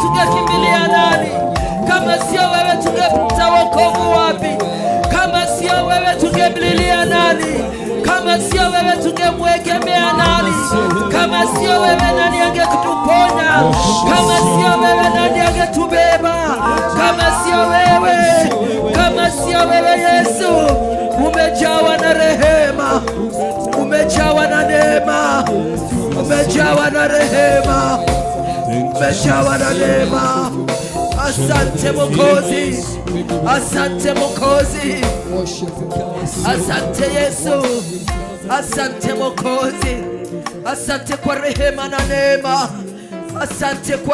tungekimbilia nani? Kama sio wewe tungepata wokovu wapi? Kama sio wewe tungemlilia nani? Kama sio wewe tungemwegemea nani? Kama sio wewe nani angetuponya? Kama sio wewe nani angetubeba? Kama sio wewe, kama sio wewe Yesu. Umejawa na rehema, umejawa na neema, umejawa na rehema, umejawa na neema. Asante Mwokozi, asante Mwokozi, asante Yesu, asante Mwokozi, asante kwa rehema na neema, asante kwa